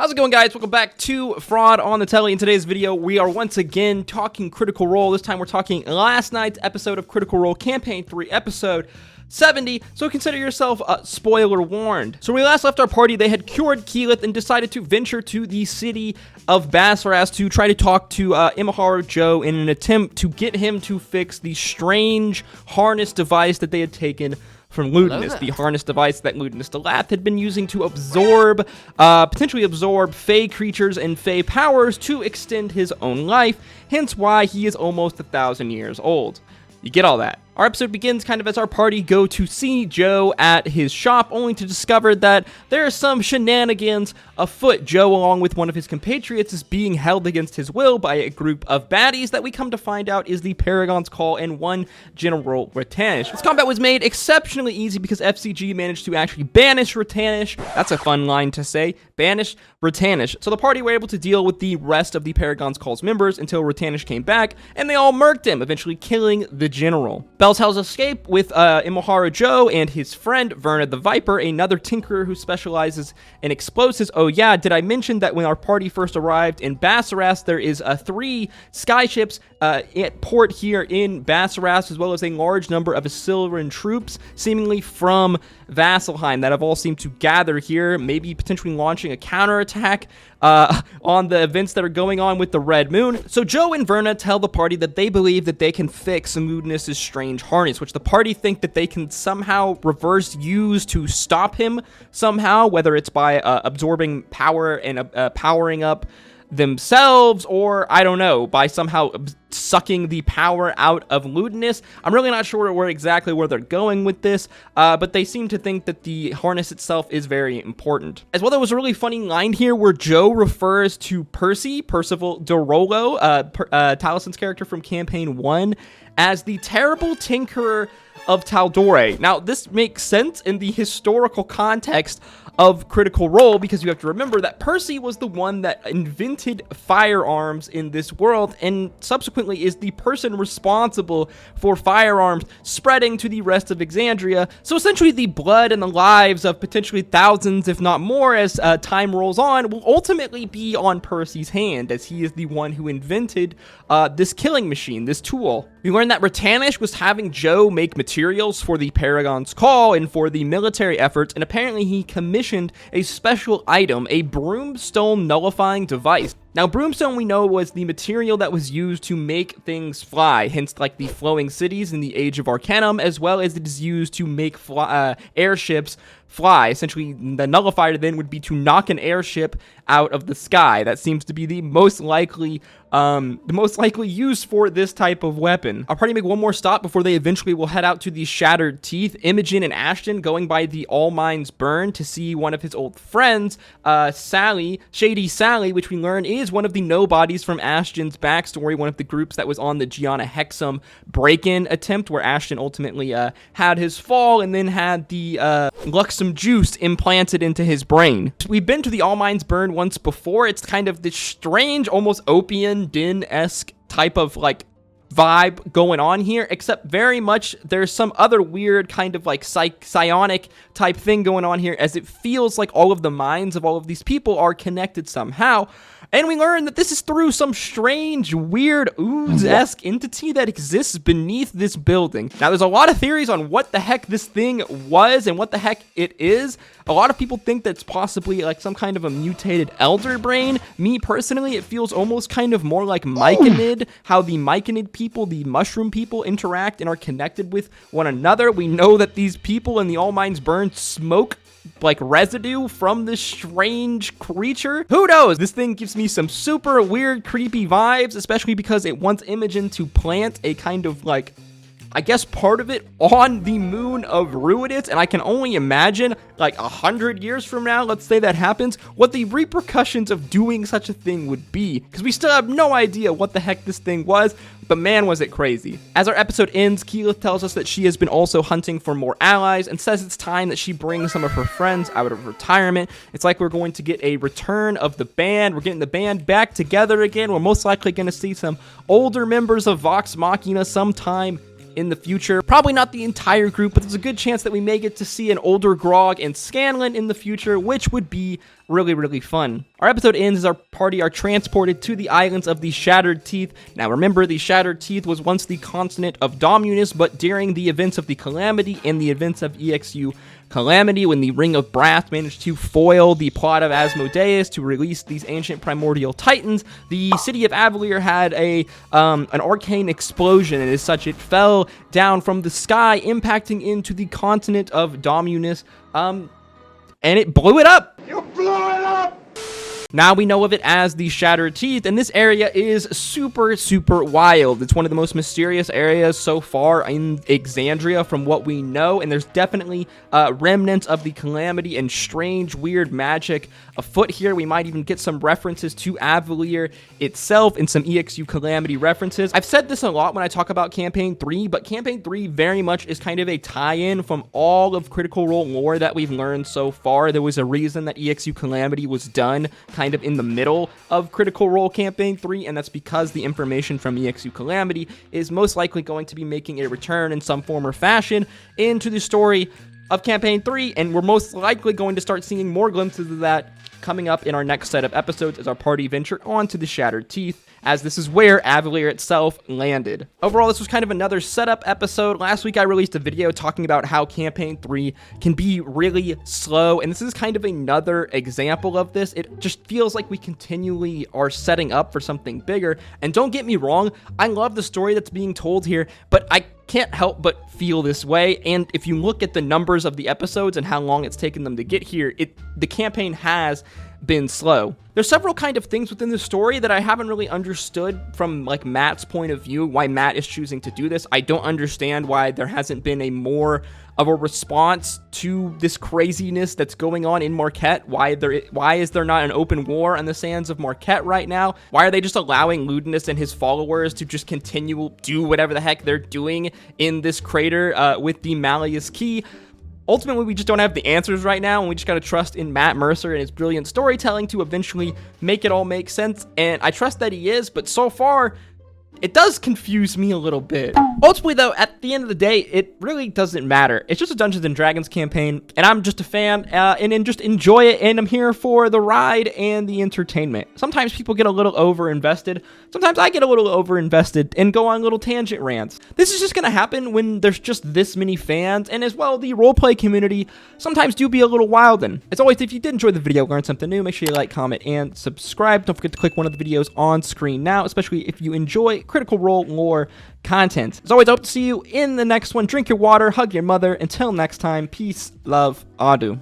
How's it going, guys? Welcome back to Fraud on the Telly. In today's video, we are once again talking Critical Role. This time we're talking last night's episode of Critical Role Campaign 3, episode 70, so consider yourself spoiler warned. So when we last left our party, they had cured Keyeth and decided to venture to the city of Bassuras to try to talk to Imahara Joe in an attempt to get him to fix the strange harness device that they had taken from Ludinus, the harness device that Ludinus the Lath had been using to absorb, potentially absorb fey creatures and fey powers to extend his own life, hence why he is almost 1,000 years old. You get all that. Our episode begins kind of as our party go to see Joe at his shop, only to discover that there are some shenanigans afoot. Joe, along with one of his compatriots, is being held against his will by a group of baddies that we come to find out is the Paragon's Call and one General Ratanish. This combat was made exceptionally easy because FCG managed to actually banish Ratanish. That's a fun line to say. Banish Ratanish. So the party were able to deal with the rest of the Paragon's Call's members until Ratanish came back, and they all murked him, eventually killing the General. Bells Hells escape with Imahara Joe and his friend Verna the Viper, another tinkerer who specializes in explosives. Oh yeah, did I mention that when our party first arrived in Bassuras, there is 3 skyships at port here in Bassuras, as well as a large number of Assyrian troops, seemingly from Vasselheim, that have all seemed to gather here, maybe potentially launching a counterattack on the events that are going on with the Red Moon. So Joe and Verna tell the party that they believe that they can fix Ludinus' strange harness, which the party think that they can somehow reverse use to stop him somehow, whether it's by absorbing power and powering up themselves, or I don't know, by somehow sucking the power out of Ludinus. I'm really not sure exactly where they're going with this, but they seem to think that the harness itself is very important. As well, there was a really funny line here where Joe refers to Percy, Percival Dorolo, Talison's character from Campaign 1, as the Terrible Tinkerer of Taldorei. Now, this makes sense in the historical context of Critical Role, because you have to remember that Percy was the one that invented firearms in this world and subsequently is the person responsible for firearms spreading to the rest of Exandria. So essentially the blood and the lives of potentially thousands, if not more, as time rolls on, will ultimately be on Percy's hand, as he is the one who invented this killing machine, this tool. We learned that Ratanish was having Joe make materials for the Paragon's Call and for the military efforts, and apparently he commissioned a special item, a broomstone nullifying device. Now, broomstone, we know, was the material that was used to make things fly, hence like the flowing cities in the Age of Arcanum, as well as it is used to make airships fly. Essentially, the nullifier then would be to knock an airship out of the sky. That seems to be the most likely use for this type of weapon. Our party make one more stop before they eventually will head out to the Shattered Teeth. Imogen and Ashton going by the All Minds Burn to see one of his old friends, Shady Sally, which we learn is one of the nobodies from Ashton's backstory, one of the groups that was on the Gianna Hexam break-in attempt, where Ashton ultimately had his fall and then had the Luxem juice implanted into his brain. We've been to the All Minds Burn once before. It's kind of this strange, almost Opium Den-esque type of like vibe going on here, except very much there's some other weird kind of like psionic type thing going on here, as it feels like all of the minds of all of these people are connected somehow. And we learn that this is through some strange, weird, ooze-esque entity that exists beneath this building. Now, there's a lot of theories on what the heck this thing was and what the heck it is. A lot of people think that's possibly like some kind of a mutated elder brain. Me, personally, it feels almost kind of more like Myconid, how the Myconid people, the mushroom people, interact and are connected with one another. We know that these people in the All Minds Burn smoke like residue from this strange creature. Who knows? This thing gives me some super weird, creepy vibes, especially because it wants Imogen to plant a kind of like, I guess, part of it on the moon of Ruidus, and I can only imagine, like 100 years from now, let's say that happens, what the repercussions of doing such a thing would be, because we still have no idea what the heck this thing was, but man, was it crazy. As our episode ends, Keyeth tells us that she has been also hunting for more allies and says it's time that she brings some of her friends out of retirement. It's like we're going to get a return of the band. We're getting the band back together again. We're most likely going to see some older members of Vox Machina sometime in the future. Probably not the entire group, but there's a good chance that we may get to see an older Grog and Scanlan in the future, which would be really, really fun. Our episode ends as our party are transported to the islands of the Shattered Teeth. Now remember, the Shattered Teeth was once the continent of Dominus, but during the events of the Calamity and the events of EXU Calamity, when the Ring of Brass managed to foil the plot of Asmodeus to release these ancient primordial titans, the city of Avalier had an arcane explosion, and as such it fell down from the sky, impacting into the continent of Dominus, and it blew it up. You blew it up! Now we know of it as the Shattered Teeth, and this area is super, super wild. It's one of the most mysterious areas so far in Exandria from what we know, and there's definitely remnants of the Calamity and strange, weird magic afoot here. We might even get some references to Avalier itself and some EXU Calamity references. I've said this a lot when I talk about Campaign 3, but Campaign 3 very much is kind of a tie-in from all of Critical Role lore that we've learned so far. There was a reason that EXU Calamity was done kind of in the middle of Critical Role Campaign 3, and that's because the information from EXU Calamity is most likely going to be making a return in some form or fashion into the story of Campaign 3, and we're most likely going to start seeing more glimpses of that coming up in our next set of episodes as our party venture onto the Shattered Teeth, as this is where Avalier itself landed. Overall, this was kind of another setup episode. Last week I released a video talking about how Campaign 3 can be really slow, and this is kind of another example of this. It just feels like we continually are setting up for something bigger, and don't get me wrong, I love the story that's being told here, but I can't help but feel this way, and if you look at the numbers of the episodes and how long it's taken them to get here, the campaign has been slow. There's several kind of things within the story that I haven't really understood from like Matt's point of view, why Matt is choosing to do this. I don't understand why there hasn't been a more of a response to this craziness that's going on in Marquette. Why is there not an open war on the sands of Marquette right now? Why are they just allowing Ludinus and his followers to just continue do whatever the heck they're doing in this crater with the Malleus Key? Ultimately, we just don't have the answers right now, and we just gotta trust in Matt Mercer and his brilliant storytelling to eventually make it all make sense, and I trust that he is, but so far, it does confuse me a little bit. Ultimately, though, at the end of the day, it really doesn't matter. It's just a Dungeons & Dragons campaign, and I'm just a fan, and just enjoy it, and I'm here for the ride and the entertainment. Sometimes people get a little over-invested. Sometimes I get a little over-invested and go on little tangent rants. This is just gonna happen when there's just this many fans, and as well, the roleplay community sometimes do be a little wildin'. As always, if you did enjoy the video, learn something new, make sure you like, comment, and subscribe. Don't forget to click one of the videos on screen now, especially if you enjoy Critical Role lore content. As always, I hope to see you in the next one. Drink your water, hug your mother. Until next time, peace, love, adu.